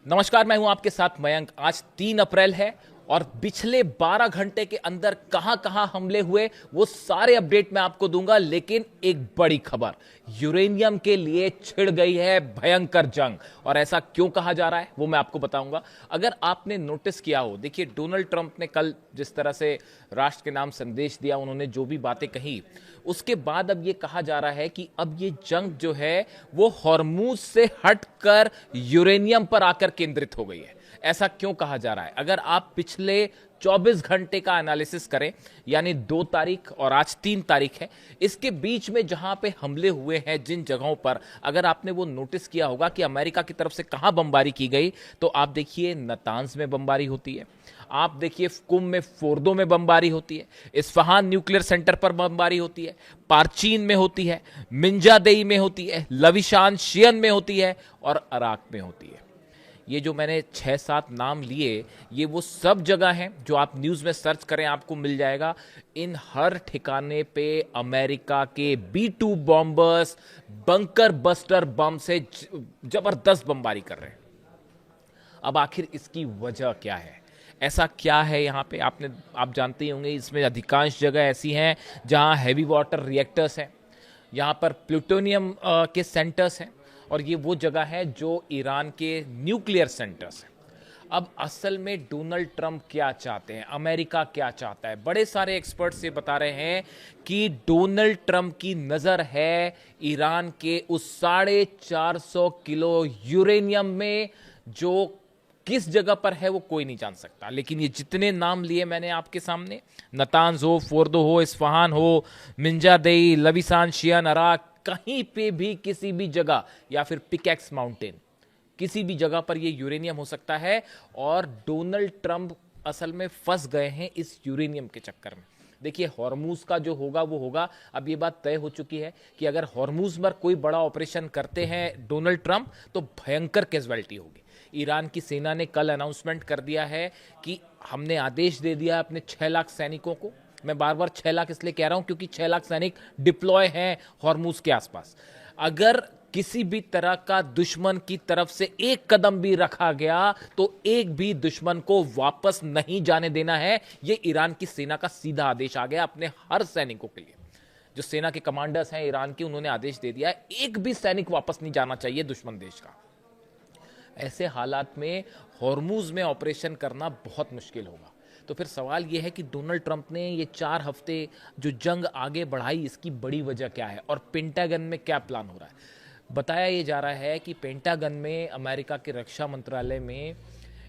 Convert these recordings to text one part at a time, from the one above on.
नमस्कार, मैं हूं आपके साथ मयंक। आज 3 अप्रैल है और पिछले 12 घंटे के अंदर कहां कहां हमले हुए वो सारे अपडेट मैं आपको दूंगा। लेकिन एक बड़ी खबर, यूरेनियम के लिए छिड़ गई है भयंकर जंग। और ऐसा क्यों कहा जा रहा है वो मैं आपको बताऊंगा। अगर आपने नोटिस किया हो, देखिए डोनाल्ड ट्रंप ने कल जिस तरह से राष्ट्र के नाम संदेश दिया, उन्होंने जो भी बातें कही, उसके बाद अब ये कहा जा रहा है कि अब ये जंग जो है वो हॉर्मूज से हटकर यूरेनियम पर आकर केंद्रित हो गई है। ऐसा क्यों कहा जा रहा है? अगर आप पिछले 24 घंटे का एनालिसिस करें, यानी 2 तारीख और आज 3 तारीख है, इसके बीच में जहां पे हमले हुए हैं जिन जगहों पर, अगर आपने वो नोटिस किया होगा कि अमेरिका की तरफ से कहां बमबारी की गई, तो आप देखिए नतांज में बमबारी होती है, आप देखिए कुम में, फोर्दो में बमबारी होती है, इस्फहान न्यूक्लियर सेंटर पर बमबारी होती है, पार्चीन में होती है, मिंजादेई में होती है, लविशान शियन में होती है और अराक में होती है। ये जो मैंने 6-7 नाम लिए, ये वो सब जगह हैं जो आप न्यूज़ में सर्च करें आपको मिल जाएगा। इन हर ठिकाने पे अमेरिका के B-2 bombers bunker buster bomb से जबरदस्त बमबारी कर रहे हैं। अब आखिर इसकी वजह क्या है? ऐसा क्या है यहाँ पे? आप जानते ही होंगे, इसमें अधिकांश जगह ऐसी हैं जहाँ हैवी वाटर रिएक्टर्स हैं, यहाँ पर प्लूटोनियम के सेंटर्स हैं, और ये वो जगह है जो ईरान के न्यूक्लियर सेंटर्स हैं। अब असल में डोनाल्ड ट्रंप क्या चाहते हैं, अमेरिका क्या चाहता है? बड़े सारे एक्सपर्ट्स ये बता रहे हैं कि डोनाल्ड ट्रंप की नज़र है ईरान के उस 450 किलो यूरेनियम में, जो किस जगह पर है वो कोई नहीं जान सकता। लेकिन ये जितने नाम लिए मैंने आपके सामने, नतांज हो, फोर्दो हो, इस्फहान हो, मिंजादेई, लविसान शियन, अराक, कहीं पे भी किसी भी जगह, या फिर पिकैक्स माउंटेन, किसी भी जगह पर ये यूरेनियम हो सकता है। और डोनाल्ड ट्रंप असल में फंस गए हैं इस यूरेनियम के चक्कर में। देखिए हॉर्मूज का जो होगा वो होगा। अब ये बात तय हो चुकी है कि अगर हॉर्मूज पर कोई बड़ा ऑपरेशन करते हैं डोनाल्ड ट्रंप, तो भयंकर कैजुअलिटी होगी। ईरान की सेना ने कल अनाउंसमेंट कर दिया है कि हमने आदेश दे दिया अपने 6 लाख सैनिकों को। मैं बार बार 6 लाख इसलिए कह रहा हूं क्योंकि 6 लाख सैनिक डिप्लॉय हैं हॉर्मूज के आसपास। अगर किसी भी तरह का दुश्मन की तरफ से एक कदम भी रखा गया तो एक भी दुश्मन को वापस नहीं जाने देना है। यह ईरान की सेना का सीधा आदेश आ गया अपने हर सैनिकों के लिए। जो सेना के कमांडर्स हैं ईरान के, उन्होंने आदेश दे दिया है, एक भी सैनिक वापस नहीं जाना चाहिए दुश्मन देश का। ऐसे हालात में हॉर्मूज में ऑपरेशन करना बहुत मुश्किल होगा। तो फिर सवाल यह है कि डोनाल्ड ट्रंप ने ये 4 हफ्ते जो जंग आगे बढ़ाई, इसकी बड़ी वजह क्या है और पेंटागन में क्या प्लान हो रहा है? बताया ये जा रहा है कि पेंटागन में, अमेरिका के रक्षा मंत्रालय में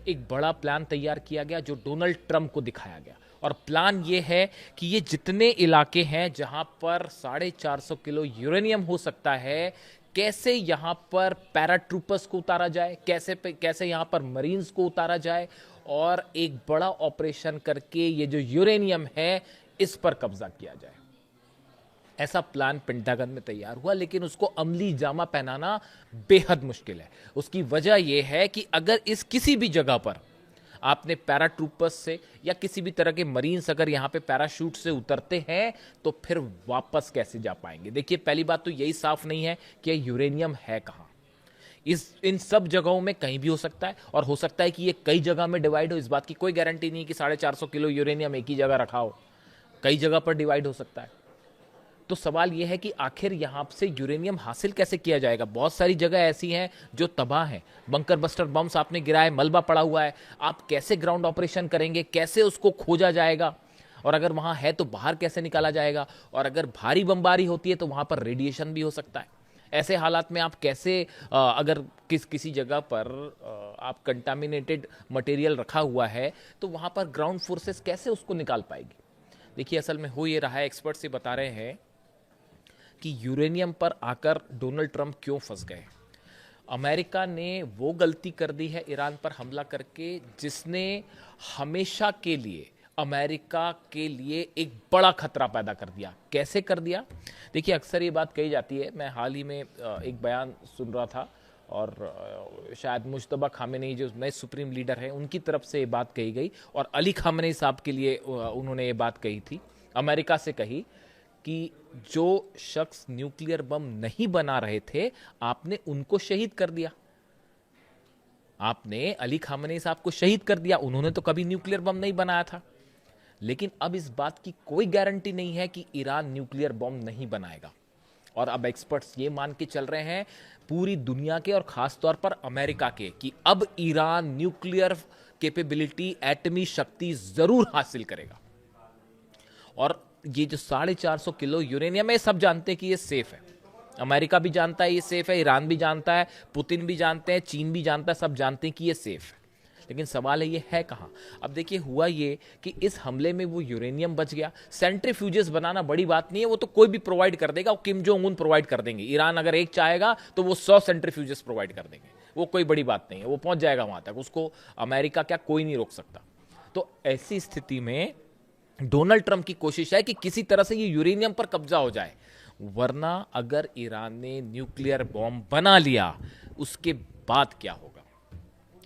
एक बड़ा प्लान तैयार किया गया जो डोनाल्ड ट्रंप को दिखाया गया। और प्लान ये है कि ये जितने इलाके हैं जहां पर 450 किलो यूरेनियम हो सकता है, कैसे यहां पर पैराट्रूपर्स को उतारा जाए, कैसे यहां पर मरीन्स को उतारा जाए, और एक बड़ा ऑपरेशन करके ये जो यूरेनियम है इस पर कब्जा किया जाए। ऐसा प्लान पेंटागन में तैयार हुआ, लेकिन उसको अमली जामा पहनाना बेहद मुश्किल है। उसकी वजह यह है कि अगर इस किसी भी जगह पर आपने पैराट्रूपर्स से या किसी भी तरह के मरीन्स अगर यहां पे पैराशूट से उतरते हैं, तो फिर वापस कैसे जा पाएंगे? देखिए पहली बात तो यही साफ नहीं है कि यूरेनियम है कहां। इन सब जगहों में कहीं भी हो सकता है, और हो सकता है कि ये कई जगह में डिवाइड हो। इस बात की कोई गारंटी नहीं कि 450 किलो यूरेनियम एक ही जगह रखा हो, कई जगह पर डिवाइड हो सकता है। तो सवाल यह है कि आखिर यहां से यूरेनियम हासिल कैसे किया जाएगा? बहुत सारी जगह ऐसी हैं जो तबाह हैं, बंकर बस्टर बम्स आपने गिराए, मलबा पड़ा हुआ है। आप कैसे ग्राउंड ऑपरेशन करेंगे? कैसे उसको खोजा जाएगा? और अगर वहां है तो बाहर कैसे निकाला जाएगा? और अगर भारी बमबारी होती है तो वहां पर रेडिएशन भी हो सकता है। ऐसे हालात में आप कैसे, अगर किसी जगह पर आप कंटामिनेटेड मटेरियल रखा हुआ है, तो वहां पर ग्राउंड फोर्सेस कैसे उसको निकाल पाएगी? देखिए असल में हो ये रहा है, एक्सपर्ट्स ये बता रहे हैं कि यूरेनियम पर आकर डोनाल्ड ट्रंप क्यों फंस गए। अमेरिका ने वो गलती कर दी है ईरान पर हमला करके जिसने हमेशा के लिए अमेरिका के लिए एक बड़ा खतरा पैदा कर दिया। कैसे कर दिया? देखिए अक्सर ये बात कही जाती है, मैं हाल ही में एक बयान सुन रहा था, और शायद मुश्तबा खामेनेई जो नए सुप्रीम लीडर हैं उनकी तरफ से ये बात कही गई, और अली खामेनेई साहब के लिए उन्होंने ये बात कही थी, अमेरिका से कही कि जो शख्स न्यूक्लियर बम नहीं बना रहे थे, आपने उनको शहीद कर दिया। आपने अली खामनेई साहब को शहीद कर दिया, उन्होंने तो कभी न्यूक्लियर बम नहीं बनाया था। लेकिन अब इस बात की कोई गारंटी नहीं है कि ईरान न्यूक्लियर बम नहीं बनाएगा। और अब एक्सपर्ट्स ये मान के चल रहे हैं पूरी दुनिया के और खास तौर पर अमेरिका के कि अब ईरान न्यूक्लियर कैपेबिलिटी, एटमी शक्ति जरूर हासिल करेगा। और ये जो 450 किलो यूरेनियम है, सब जानते हैं कि ये सेफ है। अमेरिका भी जानता है ये सेफ है, ईरान भी जानता है, पुतिन भी जानते हैं, चीन भी जानता है, सब जानते हैं कि ये सेफ है। लेकिन सवाल है ये है कहां। अब देखिए हुआ ये कि इस हमले में वो यूरेनियम बच गया। सेंट्रीफ्यूजेस बनाना बड़ी बात नहीं है, वो तो कोई भी प्रोवाइड कर देगा, वो किम जोंग उन प्रोवाइड कर देंगे। ईरान अगर एक चाहेगा तो वो 100 सेंट्रीफ्यूजेस प्रोवाइड कर देंगे, वो कोई बड़ी बात नहीं है, वो पहुंच जाएगा वहां तक, उसको अमेरिका क्या कोई नहीं रोक सकता। तो ऐसी स्थिति में डोनाल्ड ट्रंप की कोशिश है कि किसी तरह से ये यूरेनियम पर कब्जा हो जाए, वरना अगर ईरान ने न्यूक्लियर बॉम्ब बना लिया उसके बाद क्या होगा।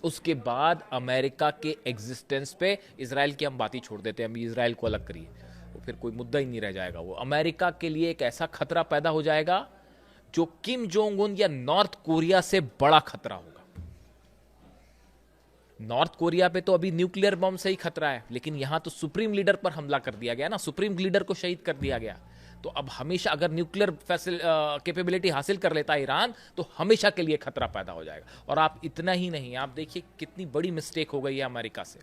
उसके बाद अमेरिका के एग्जिस्टेंस पे, इजराइल की हम बात ही छोड़ देते हैं, अभी इजराइल को अलग करिए, वो फिर कोई मुद्दा ही नहीं रह जाएगा। वो अमेरिका के लिए एक ऐसा खतरा पैदा हो जाएगा जो किम जोंग उन या नॉर्थ कोरिया से बड़ा खतरा होगा। नॉर्थ कोरिया पे तो अभी न्यूक्लियर बम से ही खतरा है, लेकिन यहां तो सुप्रीम लीडर पर हमला कर दिया गया ना, सुप्रीम लीडर को शहीद कर दिया गया। तो अब हमेशा अगर न्यूक्लियर कैपेबिलिटी हासिल कर लेता है ईरान, तो हमेशा के लिए खतरा पैदा हो जाएगा। और आप इतना ही नहीं, आप देखिए कितनी बड़ी मिस्टेक हो गई है अमेरिका से।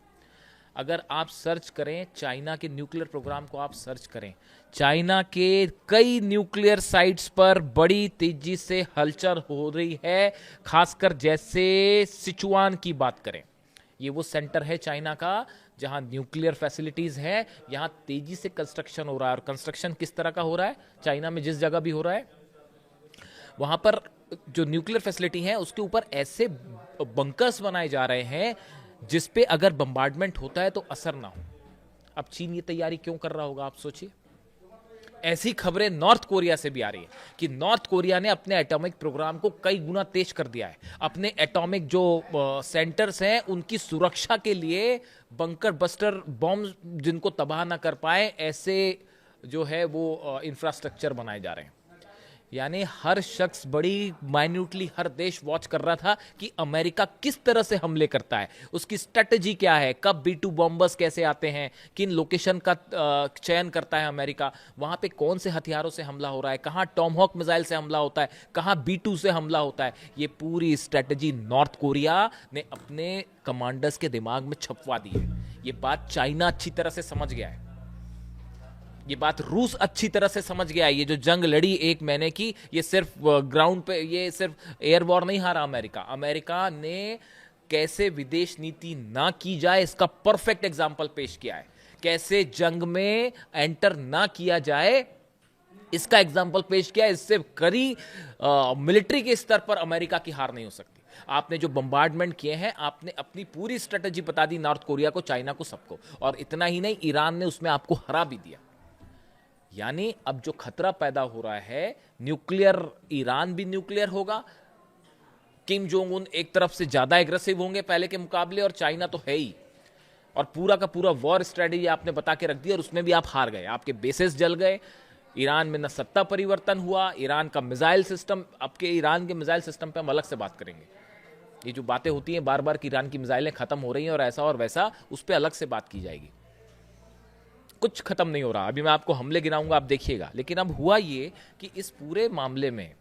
अगर आप सर्च करें चाइना के न्यूक्लियर प्रोग्राम को, आप सर्च करें, चाइना के कई न्यूक्लियर साइट्स पर बड़ी तेजी से हलचल हो रही है। खासकर जैसे सिचुआन की बात करें, ये वो सेंटर है चाइना का जहां न्यूक्लियर फैसिलिटीज है, यहां तेजी से कंस्ट्रक्शन हो रहा है। और कंस्ट्रक्शन किस तरह का हो रहा है, चाइना में जिस जगह भी हो रहा है वहां पर जो न्यूक्लियर फैसिलिटी है उसके ऊपर ऐसे बंकर्स बनाए जा रहे हैं जिस पे अगर बम्बार्डमेंट होता है तो असर ना हो। अब चीन ये तैयारी क्यों कर रहा होगा, आप सोचिए। ऐसी खबरें नॉर्थ कोरिया से भी आ रही है कि नॉर्थ कोरिया ने अपने एटॉमिक प्रोग्राम को कई गुना तेज कर दिया है। अपने एटॉमिक जो सेंटर्स हैं उनकी सुरक्षा के लिए बंकर बस्टर बॉम्ब जिनको तबाह ना कर पाए, ऐसे जो है वो इंफ्रास्ट्रक्चर बनाए जा रहे हैं। यानी हर शख्स बड़ी माइन्यूटली, हर देश वॉच कर रहा था कि अमेरिका किस तरह से हमले करता है, उसकी स्ट्रेटजी क्या है, कब B2 बॉम्बर्स कैसे आते हैं, किन लोकेशन का चयन करता है अमेरिका, वहां पे कौन से हथियारों से हमला हो रहा है, कहां टॉमहॉक मिसाइल से हमला होता है, कहां B2 से हमला होता है। ये पूरी स्ट्रेटजी नॉर्थ कोरिया ने अपने कमांडर्स के दिमाग में छपवा दी है। ये बात चाइना अच्छी तरह से समझ गया है, ये बात रूस अच्छी तरह से समझ गया है। ये जो जंग लड़ी 1 महीने की, ये सिर्फ ग्राउंड पे, ये सिर्फ एयर वॉर नहीं हारा अमेरिका। अमेरिका ने कैसे विदेश नीति ना की जाए इसका परफेक्ट एग्जाम्पल पेश किया है। कैसे जंग में एंटर ना किया जाए इसका एग्जाम्पल पेश किया है। इससे करी मिलिट्री के स्तर पर अमेरिका की हार नहीं हो सकती। आपने जो बम्बार्डमेंट किए हैं, आपने अपनी पूरी स्ट्रेटेजी बता दी नॉर्थ कोरिया को, चाइना को, सबको। और इतना ही नहीं, ईरान ने उसमें आपको हरा भी दिया। यानी अब जो खतरा पैदा हो रहा है न्यूक्लियर, ईरान भी न्यूक्लियर होगा, किम जोंग उन एक तरफ से ज्यादा एग्रेसिव होंगे पहले के मुकाबले, और चाइना तो है ही। और पूरा का पूरा वॉर स्ट्रेटेजी आपने बता के रख दी और उसमें भी आप हार गए, आपके बेसेस जल गए। ईरान में न सत्ता परिवर्तन हुआ, ईरान का मिसाइल सिस्टम, आपके ईरान के मिसाइल सिस्टम पे हम अलग से बात करेंगे। ये जो बातें होती हैं बार बार कि ईरान की मिसाइलें खत्म हो रही हैं और ऐसा और वैसा, उस पर अलग से बात की जाएगी। कुछ खत्म नहीं हो रहा, अभी मैं आपको हमले गिनाऊंगा, आप देखिएगा। लेकिन अब हुआ ये कि इस पूरे मामले में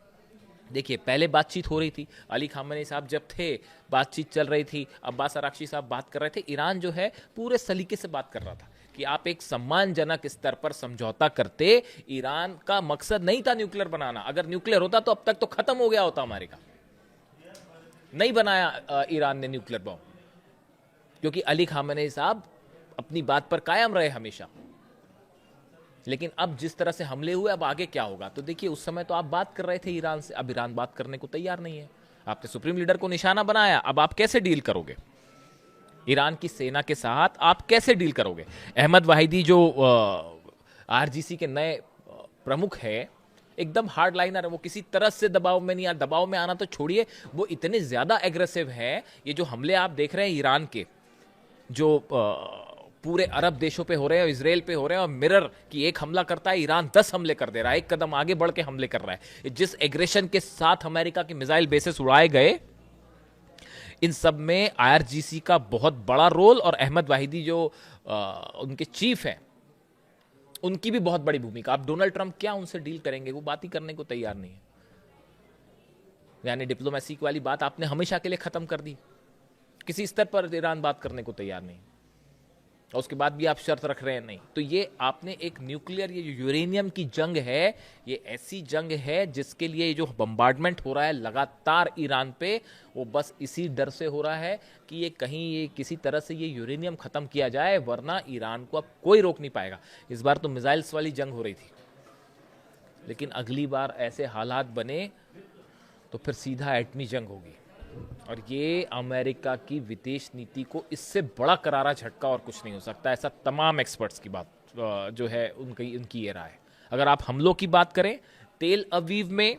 देखिए, पहले बातचीत हो रही थी, अली खामनेई साहब जब थे, बातचीत चल रही थी, अब्बास अराक्ची साहब बात कर रहे थे। ईरान जो है पूरे सलीके से बात कर रहा था कि आप एक सम्मानजनक स्तर पर समझौता करते। ईरान का मकसद नहीं था न्यूक्लियर बनाना, अगर न्यूक्लियर होता तो अब तक तो खत्म हो गया होता अमेरिका। नहीं बनाया ईरान ने न्यूक्लियर बॉम्ब, क्योंकि अली खामनेई साहब अपनी बात पर कायम रहे हमेशा। लेकिन अब जिस तरह से हमले हुए, अब आगे क्या होगा। तो देखिए, उस समय तो आप बात कर रहे थे ईरान से, अब ईरान बात करने को तैयार नहीं है। आपने सुप्रीम लीडर को निशाना बनाया, अब आप कैसे डील करोगे ईरान की सेना के साथ, आप कैसे डील करोगे। अहमद वाहिदी जो आरजीसी के नए प्रमुख है, एकदम हार्ड लाइनर है, वो किसी तरह से दबाव में नहीं आ, दबाव में आना तो छोड़िए, वो इतने ज्यादा एग्रेसिव है। ये जो हमले आप देख रहे हैं ईरान के, जो पूरे अरब देशों पे हो रहे हैं, इजराइल पे हो रहे हैं, और मिरर की एक हमला करता है, ईरान 10 हमले कर दे रहा है, एक कदम आगे बढ़ के हमले कर रहा है। जिस एग्रेशन के साथ अमेरिका के मिसाइल बेसेस उड़ाए गए, इन सब में आईआरजीसी का बहुत बड़ा रोल और अहमद वाहिदी जो उनके चीफ हैं उनकी भी बहुत बड़ी भूमिका। अब डोनाल्ड ट्रंप क्या उनसे डील करेंगे, वो बात ही करने को तैयार नहीं है। यानी डिप्लोमेसी वाली बात आपने हमेशा के लिए खत्म कर दी, किसी स्तर पर ईरान बात करने को तैयार नहीं, और उसके बाद भी आप शर्त रख रहे हैं नहीं। तो ये आपने एक न्यूक्लियर, ये जो यूरेनियम की जंग है, ये ऐसी जंग है जिसके लिए ये जो बम्बार्डमेंट हो रहा है लगातार ईरान पे, वो बस इसी डर से हो रहा है कि ये कहीं ये किसी तरह से ये यूरेनियम खत्म किया जाए, वरना ईरान को अब कोई रोक नहीं पाएगा। इस बार तो मिसाइल्स वाली जंग हो रही थी, लेकिन अगली बार ऐसे हालात बने तो फिर सीधा एटमी जंग होगी। और ये अमेरिका की विदेश नीति को इससे बड़ा करारा झटका और कुछ नहीं हो सकता, ऐसा तमाम एक्सपर्ट्स की बात जो है उनकी ये राय है। अगर आप हमलों की बात करें, तेल अवीव में,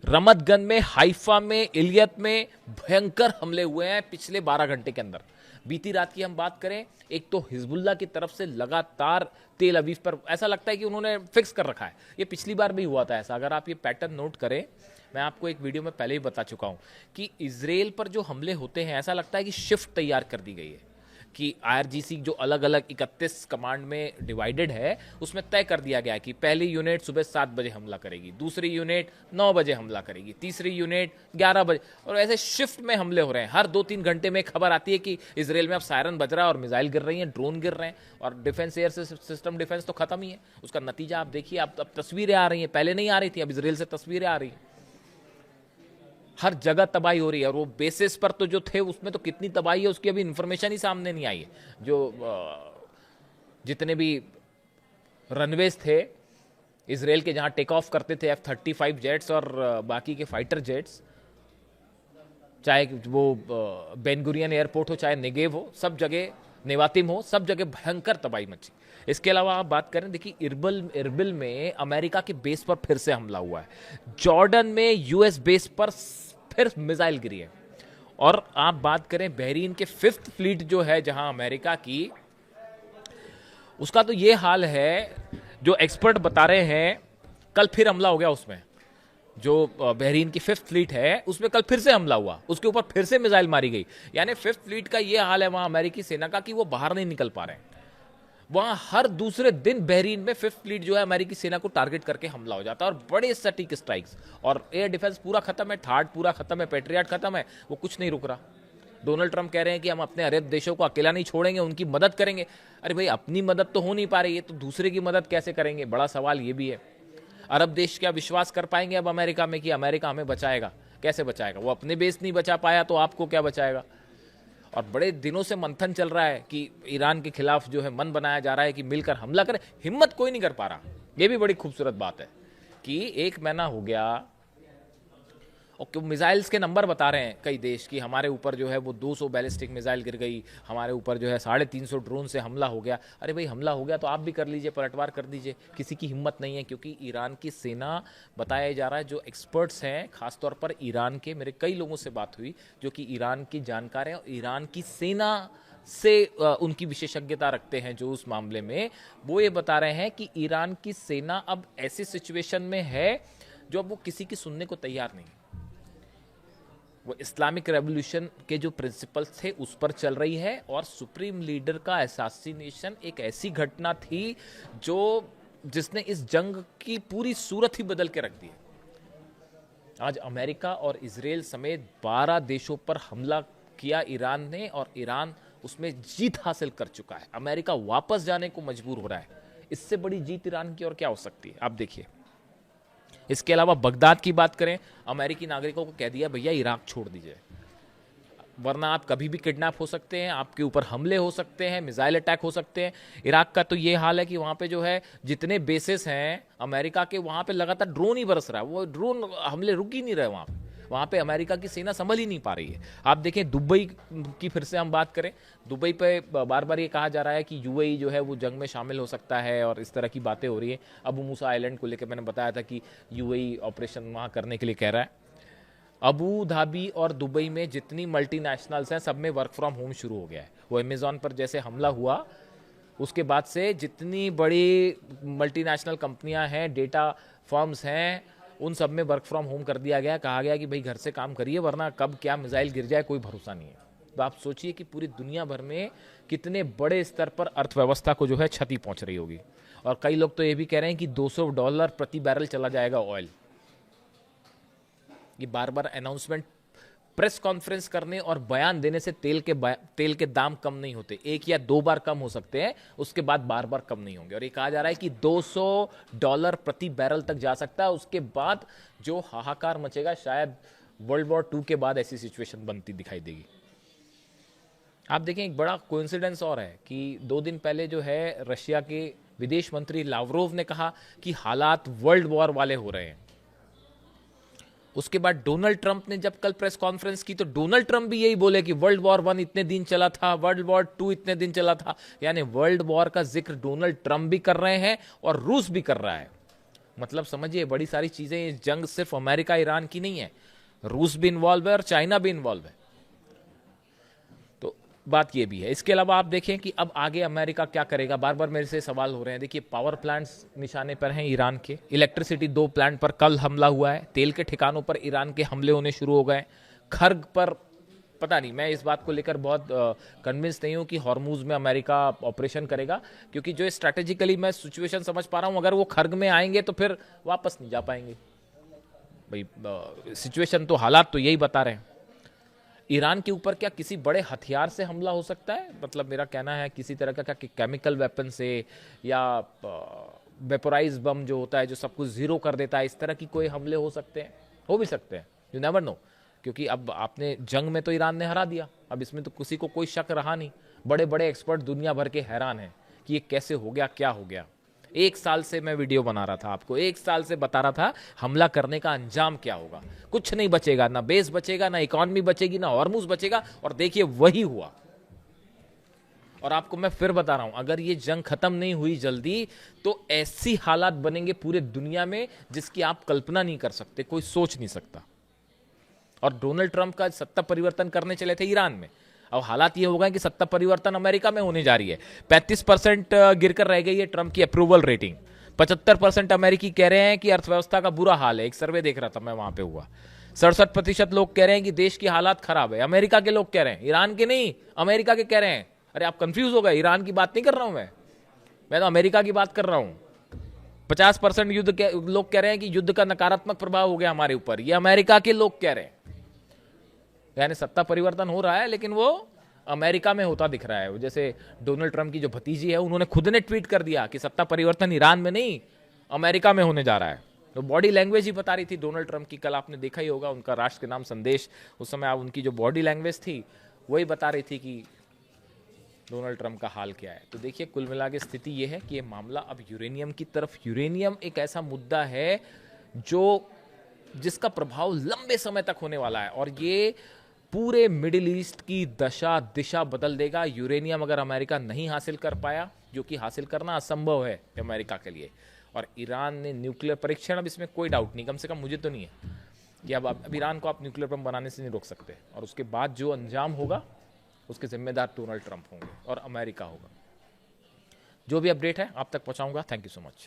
रमत गन में, हाइफा में, इलियत में भयंकर हमले हुए हैं पिछले 12 घंटे के अंदर। बीती रात की हम बात करें, एक तो हिजबुल्लाह की तरफ से लगातार तेल अवीव पर ऐसा लगता है कि उन्होंने फिक्स कर रखा है। ये पिछली बार भी हुआ था ऐसा। अगर आप ये पैटर्न नोट करें, मैं आपको एक वीडियो में पहले ही बता चुका हूं कि इजराइल पर जो हमले होते हैं, ऐसा लगता है कि शिफ्ट तैयार कर दी गई है कि आईआरजीसी जो अलग अलग 31 कमांड में डिवाइडेड है, उसमें तय कर दिया गया है कि पहली यूनिट सुबह 7 बजे हमला करेगी, दूसरी यूनिट 9 बजे हमला करेगी, तीसरी यूनिट 11 बजे, और ऐसे शिफ्ट में हमले हो रहे हैं। हर 2-3 घंटे में खबर आती है कि इजराइल में अब सायरन बज रहा है और मिसाइल गिर रही हैं, ड्रोन गिर रहे हैं, और डिफेंस एयर सिस्टम डिफेंस तो खत्म ही है। उसका नतीजा आप देखिए, अब तस्वीरें आ रही हैं, पहले नहीं आ रही थी, अब इजराइल से तस्वीरें आ रही हैं। हर जगह तबाही हो रही है, और वो बेसिस पर तो जो थे उसमें तो कितनी तबाही है उसकी अभी इंफॉर्मेशन ही सामने नहीं आई है। जो जितने भी रनवेज थे इजराइल के, जहां टेक ऑफ करते थे F-35 जेट्स और बाकी के फाइटर जेट्स, चाहे वो बेन गुरियन एयरपोर्ट हो, चाहे नेगेव हो, सब जगह, नेवातिम हो, सब जगह भयंकर तबाही मची। इसके अलावा आप बात करें, देखिए इरबिल में अमेरिका के बेस पर फिर से हमला हुआ है, जॉर्डन में यूएस बेस पर फिर मिसाइल गिरी है, और आप बात करें बहरीन के 5th फ्लीट जो है जहां अमेरिका की, उसका तो ये हाल है, जो एक्सपर्ट बता रहे हैं कल फिर हमला हो गया उसमें। जो बहरीन की 5th फ्लीट है उसमें कल फिर से हमला हुआ, उसके ऊपर फिर से मिसाइल मारी गई। यानी 5th फ्लीट का ये हाल है वहां अमेरिकी सेना का कि वो बाहर नहीं निकल पा रहे हैं। वहां हर दूसरे दिन बहरीन में 5th फ्लीट जो है अमेरिकी सेना को टारगेट करके हमला हो जाता है, और बड़े सटीक स्ट्राइक्स, और एयर डिफेंस पूरा खत्म है, थार्ड पूरा खत्म है, पेट्रियट खत्म है, वो कुछ नहीं रुक रहा। डोनाल्ड ट्रंप कह रहे हैं कि हम अपने अरब देशों को अकेला नहीं छोड़ेंगे, उनकी मदद करेंगे। अरे भाई, अपनी मदद तो हो नहीं पा रही है, तो दूसरे की मदद कैसे करेंगे? बड़ा सवाल ये भी है। अरब देश क्या विश्वास कर पाएंगे अब अमेरिका में कि अमेरिका हमें बचाएगा? कैसे बचाएगा? वो अपने बेस नहीं बचा पाया तो आपको क्या बचाएगा? और बड़े दिनों से मंथन चल रहा है कि ईरान के खिलाफ जो है मन बनाया जा रहा है कि मिलकर हमला करे, हिम्मत कोई नहीं कर पा रहा। ये भी बड़ी खूबसूरत बात है कि 1 महीना हो गया और क्यों मिसाइल्स के नंबर बता रहे हैं कई देश की, हमारे ऊपर जो है वो 200 बैलिस्टिक मिसाइल गिर गई, हमारे ऊपर जो है 350 ड्रोन से हमला हो गया। अरे भाई, हमला हो गया तो आप भी कर लीजिए, पलटवार कर दीजिए। किसी की हिम्मत नहीं है, क्योंकि ईरान की सेना, बताया जा रहा है, जो एक्सपर्ट्स हैं, खासतौर पर ईरान के, मेरे कई लोगों से बात हुई जो कि ईरान की जानकार हैं और ईरान की सेना से उनकी विशेषज्ञता रखते हैं जो उस मामले में, वो ये बता रहे हैं कि ईरान की सेना अब ऐसी सिचुएशन में है जो अब वो किसी की सुनने को तैयार नहीं। वो इस्लामिक रेवोल्यूशन के जो प्रिंसिपल्स थे उस पर चल रही है, और सुप्रीम लीडर का असैसिनेशन एक ऐसी घटना थी जो जिसने इस जंग की पूरी सूरत ही बदल के रख दी। आज अमेरिका और इजराइल समेत 12 देशों पर हमला किया ईरान ने, और ईरान उसमें जीत हासिल कर चुका है। अमेरिका वापस जाने को मजबूर हो रहा है। इससे बड़ी जीत ईरान की और क्या हो सकती है? आप देखिए। इसके अलावा बगदाद की बात करें, अमेरिकी नागरिकों को कह दिया भैया इराक छोड़ दीजिए, वरना आप कभी भी किडनैप हो सकते हैं, आपके ऊपर हमले हो सकते हैं, मिसाइल अटैक हो सकते हैं। इराक का तो ये हाल है कि वहाँ पे जो है जितने बेसेस हैं अमेरिका के, वहाँ पे लगातार ड्रोन ही बरस रहा है। वो ड्रोन हमले रुक ही नहीं रहे वहाँ पे अमेरिका की सेना संभल ही नहीं पा रही है। आप देखें दुबई की फिर से हम बात करें, दुबई पे बार बार ये कहा जा रहा है कि यूएई जो है वो जंग में शामिल हो सकता है, और इस तरह की बातें हो रही है। अबू मूसा आइलैंड को लेकर मैंने बताया था कि यूएई ऑपरेशन वहाँ करने के लिए कह रहा है। अबू धाबी और दुबई में जितनी मल्टीनेशनल्स हैं सब में वर्क फ्रॉम होम शुरू हो गया है। वो अमेजॉन पर जैसे हमला हुआ उसके बाद से जितनी बड़ी मल्टीनेशनल कंपनियां हैं, डेटा फर्म्स हैं, उन सब में वर्क फ्रॉम होम कर दिया गया, कहा गया कि भाई घर से काम करिए वरना कब क्या मिसाइल गिर जाए कोई भरोसा नहीं है। तो आप सोचिए कि पूरी दुनिया भर में कितने बड़े स्तर पर अर्थव्यवस्था को जो है क्षति पहुंच रही होगी। और कई लोग तो ये भी कह रहे हैं कि $200 प्रति बैरल चला जाएगा ऑयल। ये बार बार अनाउंसमेंट, प्रेस कॉन्फ्रेंस करने और बयान देने से तेल के दाम कम नहीं होते। एक या दो बार कम हो सकते हैं, उसके बाद बार बार कम नहीं होंगे। और ये कहा जा रहा है कि $200 प्रति बैरल तक जा सकता है। उसके बाद जो हाहाकार मचेगा, शायद वर्ल्ड वॉर 2 के बाद ऐसी सिचुएशन बनती दिखाई देगी। आप देखें, एक बड़ा कोइंसिडेंस और है कि 2 दिन पहले जो है रशिया के विदेश मंत्री लावरोव ने कहा कि हालात वर्ल्ड वॉर वाले हो रहे हैं। उसके बाद डोनाल्ड ट्रंप ने जब कल प्रेस कॉन्फ्रेंस की तो डोनाल्ड ट्रंप भी यही बोले कि वर्ल्ड वॉर 1 इतने दिन चला था, वर्ल्ड वॉर 2 इतने दिन चला था। यानी वर्ल्ड वॉर का जिक्र डोनाल्ड ट्रंप भी कर रहे हैं और रूस भी कर रहा है। मतलब समझिए, बड़ी सारी चीजें, ये जंग सिर्फ अमेरिका ईरान की नहीं है, रूस भी इन्वॉल्व है और चाइना भी इन्वॉल्व है। बात ये भी है। इसके अलावा आप देखें कि अब आगे अमेरिका क्या करेगा। बार बार मेरे से सवाल हो रहे हैं। देखिए, पावर प्लांट्स निशाने पर हैं ईरान के। इलेक्ट्रिसिटी 2 प्लांट पर कल हमला हुआ है। तेल के ठिकानों पर ईरान के हमले होने शुरू हो गए। खर्ग पर पता नहीं, मैं इस बात को लेकर बहुत कन्विंस नहीं हूं कि हॉर्मूज में अमेरिका ऑपरेशन करेगा, क्योंकि जो स्ट्रैटेजिकली मैं सिचुएशन समझ पा रहा हूं, अगर वो खर्ग में आएंगे तो फिर वापस नहीं जा पाएंगे। भाई सिचुएशन तो, हालात तो यही बता रहे हैं। ईरान के ऊपर क्या किसी बड़े हथियार से हमला हो सकता है? मतलब मेरा कहना है किसी तरह का क्या केमिकल वेपन से या वेपोराइज बम जो होता है जो सब कुछ जीरो कर देता है, इस तरह की कोई हमले हो सकते हैं, हो भी सकते हैं, यू नेवर नो। क्योंकि अब आपने जंग में तो ईरान ने हरा दिया, अब इसमें तो किसी को कोई शक रहा नहीं। बड़े बड़े एक्सपर्ट दुनिया भर के हैरान हैं कि ये कैसे हो गया, क्या हो गया। 1 साल से मैं वीडियो बना रहा था, आपको 1 साल से बता रहा था हमला करने का अंजाम क्या होगा। कुछ नहीं बचेगा, ना बेस बचेगा, ना इकोनॉमी बचेगी, ना हॉर्मूज बचेगा। और देखिए वही हुआ। और आपको मैं फिर बता रहा हूं, अगर ये जंग खत्म नहीं हुई जल्दी तो ऐसी हालात बनेंगे पूरे दुनिया में जिसकी आप कल्पना नहीं कर सकते, कोई सोच नहीं सकता। और डोनाल्ड ट्रंप का सत्ता परिवर्तन करने चले थे ईरान में, अब हालात ये हो गए कि सत्ता परिवर्तन अमेरिका में होने जा रही है। 35% गिरकर रह गई है ट्रंप की अप्रूवल रेटिंग। 75% अमेरिकी कह रहे हैं कि अर्थव्यवस्था का बुरा हाल है। एक सर्वे देख रहा था मैं, वहां पे हुआ 67% लोग कह रहे हैं कि देश की हालात खराब है। अमेरिका के लोग कह रहे हैं, ईरान के नहीं, अमेरिका के कह रहे हैं। अरे आप कंफ्यूज हो गए, ईरान की बात नहीं कर रहा हूं मैं तो अमेरिका की बात कर रहा हूं। 50% लोग कह रहे हैं कि युद्ध का नकारात्मक प्रभाव हो गया हमारे ऊपर, ये अमेरिका के लोग कह रहे हैं। यानी सत्ता परिवर्तन हो रहा है, लेकिन वो अमेरिका में होता दिख रहा है। जैसे डोनाल्ड ट्रंप की जो भतीजी है, उन्होंने खुद ने ट्वीट कर दिया कि सत्ता परिवर्तन ईरान में नहीं, अमेरिका में होने जा रहा है। तो बॉडी लैंग्वेज ही बता रही थी डोनाल्ड ट्रंप की। कल आपने देखा ही होगा उनका राष्ट्र के नाम संदेश, उस समय उनकी जो बॉडी लैंग्वेज थी वही बता रही थी कि डोनाल्ड ट्रंप का हाल क्या है। तो देखिए, कुल मिला के स्थिति यह है कि ये मामला अब यूरेनियम की तरफ। यूरेनियम एक ऐसा मुद्दा है जिसका प्रभाव लंबे समय तक होने वाला है और ये पूरे मिडिल ईस्ट की दिशा बदल देगा। यूरेनियम अगर अमेरिका नहीं हासिल कर पाया, जो कि हासिल करना असंभव है अमेरिका के लिए, और ईरान ने न्यूक्लियर परीक्षण, अब इसमें कोई डाउट नहीं, कम से कम मुझे तो नहीं है कि अब ईरान को आप न्यूक्लियर बम बनाने से नहीं रोक सकते। और उसके बाद जो अंजाम होगा उसके जिम्मेदार डोनाल्ड ट्रंप होंगे और अमेरिका होगा। जो भी अपडेट है आप तक पहुंचाऊंगा। Thank you so much.